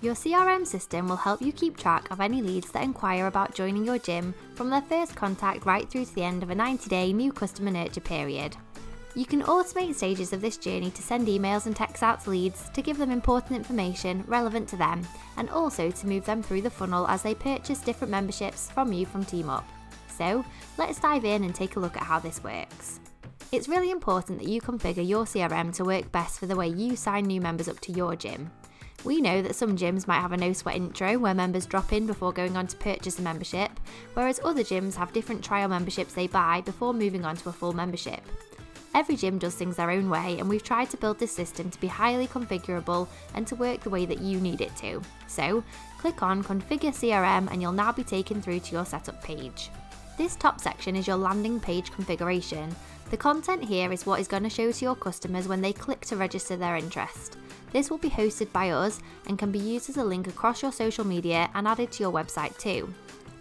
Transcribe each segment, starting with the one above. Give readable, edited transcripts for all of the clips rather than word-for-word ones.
Your CRM system will help you keep track of any leads that inquire about joining your gym from their first contact right through to the end of a 90-day new customer nurture period. You can automate stages of this journey to send emails and texts out to leads to give them important information relevant to them, and also to move them through the funnel as they purchase different memberships from you from TeamUp. So let's dive in and take a look at how this works. It's really important that you configure your CRM to work best for the way you sign new members up to your gym. We know that some gyms might have a no-sweat intro where members drop in before going on to purchase a membership, whereas other gyms have different trial memberships they buy before moving on to a full membership. Every gym does things their own way, and we've tried to build this system to be highly configurable and to work the way that you need it to. So, click on Configure CRM and you'll now be taken through to your setup page. This top section is your landing page configuration. The content here is what is going to show to your customers when they click to register their interest. This will be hosted by us and can be used as a link across your social media and added to your website too.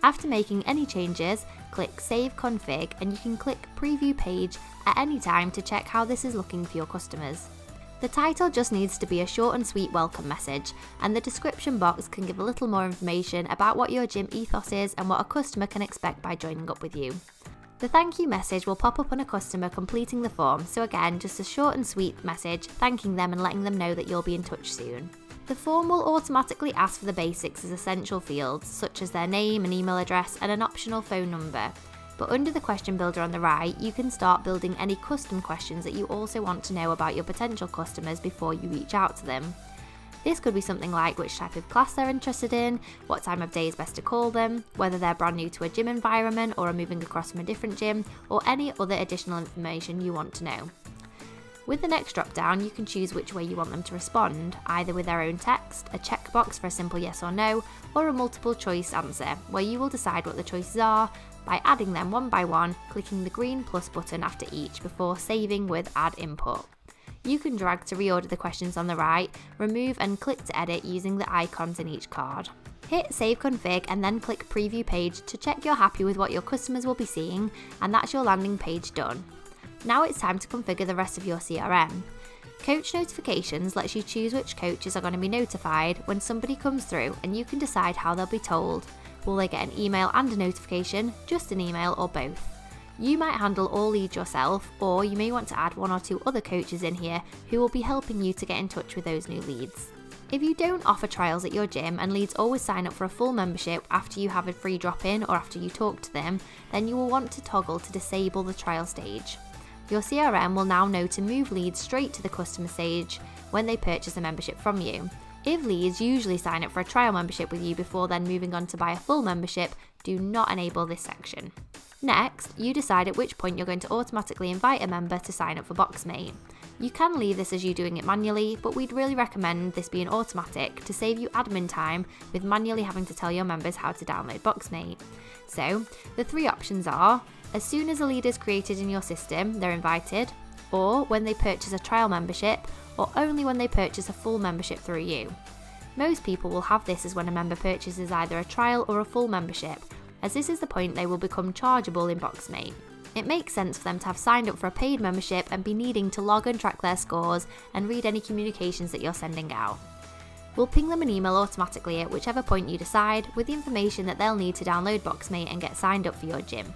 After making any changes, click Save Config and you can click Preview Page at any time to check how this is looking for your customers. The title just needs to be a short and sweet welcome message, and the description box can give a little more information about what your gym ethos is and what a customer can expect by joining up with you. The thank you message will pop up on a customer completing the form, so again, just a short and sweet message thanking them and letting them know that you'll be in touch soon. The form will automatically ask for the basics as essential fields, such as their name and email address and an optional phone number. But under the question builder on the right, you can start building any custom questions that you also want to know about your potential customers before you reach out to them. This could be something like which type of class they're interested in, what time of day is best to call them, whether they're brand new to a gym environment or are moving across from a different gym, or any other additional information you want to know. With the next drop down, you can choose which way you want them to respond, either with their own text, a checkbox for a simple yes or no, or a multiple choice answer, where you will decide what the choices are by adding them one by one, clicking the green plus button after each before saving with Add Input. You can drag to reorder the questions on the right, remove and click to edit using the icons in each card. Hit Save Config and then click Preview Page to check you're happy with what your customers will be seeing, and that's your landing page done. Now it's time to configure the rest of your CRM. Coach Notifications lets you choose which coaches are going to be notified when somebody comes through, and you can decide how they'll be told. Will they get an email and a notification, just an email, or both? You might handle all leads yourself, or you may want to add one or two other coaches in here who will be helping you to get in touch with those new leads. If you don't offer trials at your gym and leads always sign up for a full membership after you have a free drop-in or after you talk to them, then you will want to toggle to disable the trial stage. Your CRM will now know to move leads straight to the customer stage when they purchase a membership from you. If leads usually sign up for a trial membership with you before then moving on to buy a full membership, do not enable this section. Next, you decide at which point you're going to automatically invite a member to sign up for BoxMate. You can leave this as you doing it manually, but we'd really recommend this being automatic to save you admin time with manually having to tell your members how to download BoxMate. So, the three options are, as soon as a lead is created in your system, they're invited, or when they purchase a trial membership, or only when they purchase a full membership through you. Most people will have this as when a member purchases either a trial or a full membership, as this is the point they will become chargeable in BoxMate. It makes sense for them to have signed up for a paid membership and be needing to log and track their scores and read any communications that you're sending out. We'll ping them an email automatically at whichever point you decide with the information that they'll need to download BoxMate and get signed up for your gym.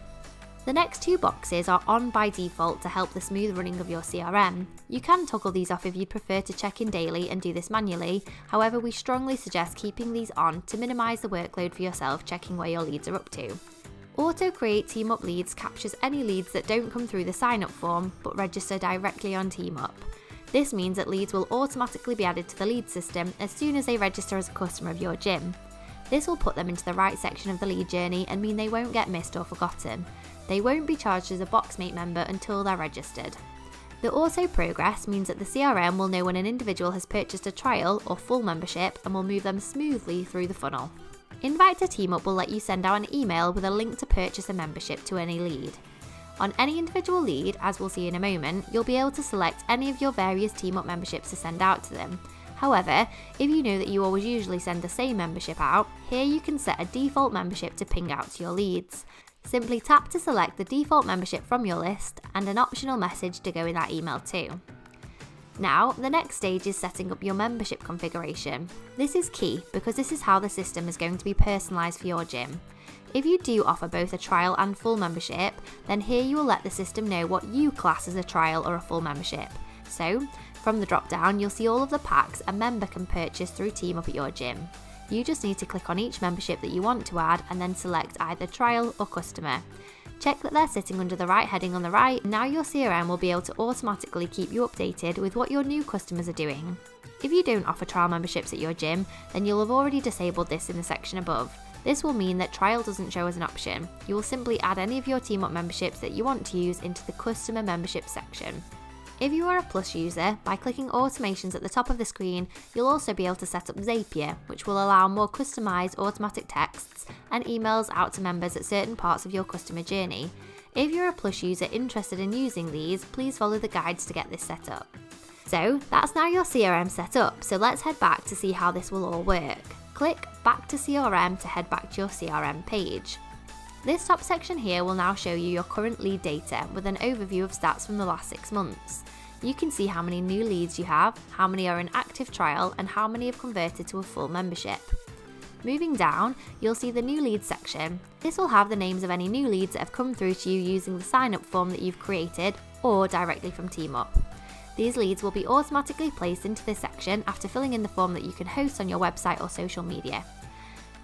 The next two boxes are on by default to help the smooth running of your CRM. You can toggle these off if you'd prefer to check in daily and do this manually, however we strongly suggest keeping these on to minimise the workload for yourself checking where your leads are up to. Auto Create TeamUp Leads captures any leads that don't come through the sign-up form but register directly on TeamUp. This means that leads will automatically be added to the lead system as soon as they register as a customer of your gym. This will put them into the right section of the lead journey and mean they won't get missed or forgotten. They won't be charged as a BoxMate member until they're registered. The auto progress means that the CRM will know when an individual has purchased a trial or full membership and will move them smoothly through the funnel. Invite to TeamUp will let you send out an email with a link to purchase a membership to any lead. On any individual lead, as we'll see in a moment, you'll be able to select any of your various TeamUp memberships to send out to them. However, if you know that you always usually send the same membership out, here you can set a default membership to ping out to your leads. Simply tap to select the default membership from your list and an optional message to go in that email too. Now, the next stage is setting up your membership configuration. This is key because this is how the system is going to be personalised for your gym. If you do offer both a trial and full membership, then here you will let the system know what you class as a trial or a full membership. So, from the drop down, you'll see all of the packs a member can purchase through TeamUp at your gym. You just need to click on each membership that you want to add and then select either trial or customer. Check that they're sitting under the right heading on the right. Now your CRM will be able to automatically keep you updated with what your new customers are doing. If you don't offer trial memberships at your gym, then you'll have already disabled this in the section above. This will mean that trial doesn't show as an option. You will simply add any of your TeamUp memberships that you want to use into the customer membership section. If you are a Plus user, by clicking automations at the top of the screen, you'll also be able to set up Zapier, which will allow more customised automatic texts and emails out to members at certain parts of your customer journey. If you're a Plus user interested in using these, please follow the guides to get this set up. So that's now your CRM set up, so let's head back to see how this will all work. Click Back to CRM to head back to your CRM page. This top section here will now show you your current lead data with an overview of stats from the last 6 months. You can see how many new leads you have, how many are in active trial, and how many have converted to a full membership. Moving down, you'll see the new leads section. This will have the names of any new leads that have come through to you using the sign up form that you've created or directly from TeamUp. These leads will be automatically placed into this section after filling in the form that you can host on your website or social media.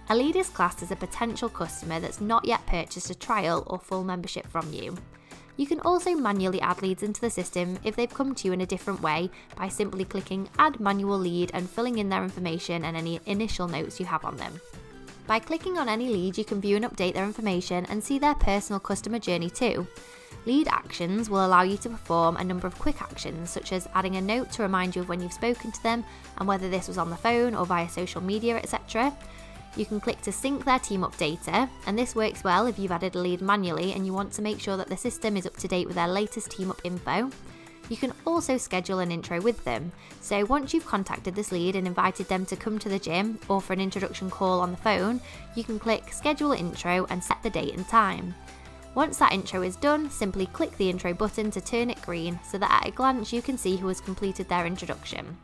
A lead is classed as a potential customer that's not yet purchased a trial or full membership from you. You can also manually add leads into the system if they've come to you in a different way by simply clicking Add Manual Lead and filling in their information and any initial notes you have on them. By clicking on any lead, you can view and update their information and see their personal customer journey too. Lead actions will allow you to perform a number of quick actions, such as adding a note to remind you of when you've spoken to them and whether this was on the phone or via social media, etc. You can click to sync their TeamUp data, and this works well if you've added a lead manually and you want to make sure that the system is up to date with their latest TeamUp info. You can also schedule an intro with them. So once you've contacted this lead and invited them to come to the gym or for an introduction call on the phone, you can click Schedule Intro and set the date and time. Once that intro is done, simply click the intro button to turn it green so that at a glance you can see who has completed their introduction.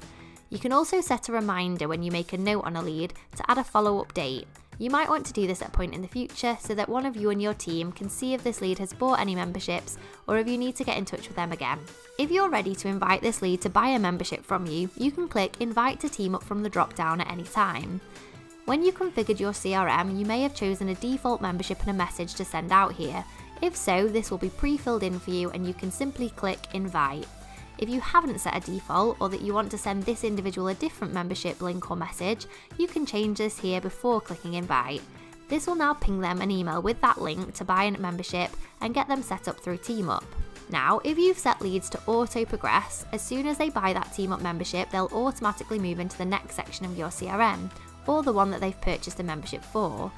You can also set a reminder when you make a note on a lead to add a follow-up date. You might want to do this at a point in the future so that one of you and your team can see if this lead has bought any memberships or if you need to get in touch with them again. If you're ready to invite this lead to buy a membership from you, you can click Invite to TeamUp from the drop-down at any time. When you configured your CRM, you may have chosen a default membership and a message to send out here. If so, this will be pre-filled in for you and you can simply click Invite. If you haven't set a default or that you want to send this individual a different membership link or message, you can change this here before clicking Invite. This will now ping them an email with that link to buy a membership and get them set up through TeamUp. Now, if you've set leads to auto progress, as soon as they buy that TeamUp membership, they'll automatically move into the next section of your CRM, or the one that they've purchased a membership for.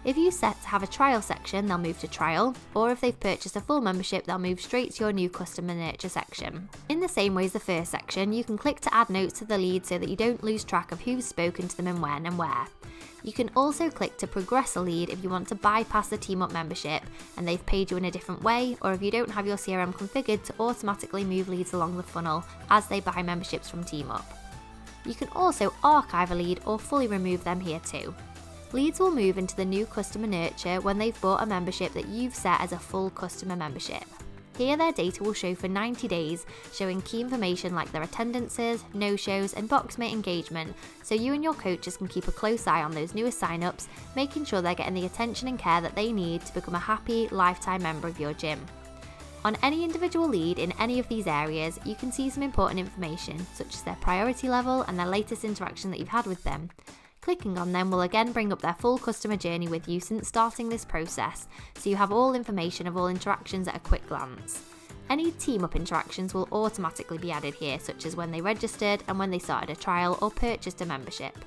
If you set to have a trial section, they'll move to trial, or if they've purchased a full membership, they'll move straight to your new customer nurture section. In the same way as the first section, you can click to add notes to the lead so that you don't lose track of who's spoken to them and when and where. You can also click to progress a lead if you want to bypass the TeamUp membership and they've paid you in a different way, or if you don't have your CRM configured to automatically move leads along the funnel as they buy memberships from TeamUp. You can also archive a lead or fully remove them here too. Leads will move into the new customer nurture when they've bought a membership that you've set as a full customer membership. Here their data will show for 90 days, showing key information like their attendances, no-shows and BoxMate engagement, so you and your coaches can keep a close eye on those newest sign-ups, making sure they're getting the attention and care that they need to become a happy, lifetime member of your gym. On any individual lead in any of these areas, you can see some important information, such as their priority level and their latest interaction that you've had with them. Clicking on them will again bring up their full customer journey with you since starting this process, so you have all information of all interactions at a quick glance. Any TeamUp interactions will automatically be added here, such as when they registered and when they started a trial or purchased a membership.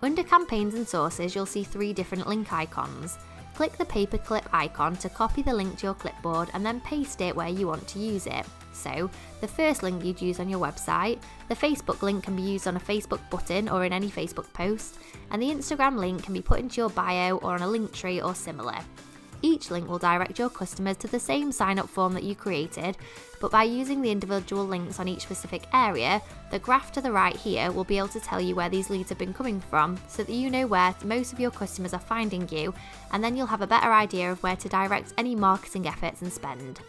Under campaigns and sources, you'll see 3 different link icons. Click the paperclip icon to copy the link to your clipboard and then paste it where you want to use it. So, the first link you'd use on your website, the Facebook link can be used on a Facebook button or in any Facebook post, and the Instagram link can be put into your bio or on a link tree or similar. Each link will direct your customers to the same sign-up form that you created, but by using the individual links on each specific area, the graph to the right here will be able to tell you where these leads have been coming from, so that you know where most of your customers are finding you, and then you'll have a better idea of where to direct any marketing efforts and spend.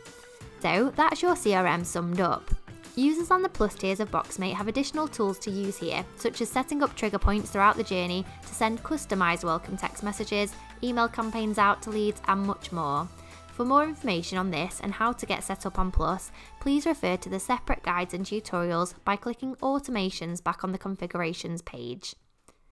So that's your CRM summed up. Users on the Plus tiers of BoxMate have additional tools to use here, such as setting up trigger points throughout the journey to send customised welcome text messages, email campaigns out to leads, and much more. For more information on this and how to get set up on Plus, please refer to the separate guides and tutorials by clicking Automations back on the Configurations page.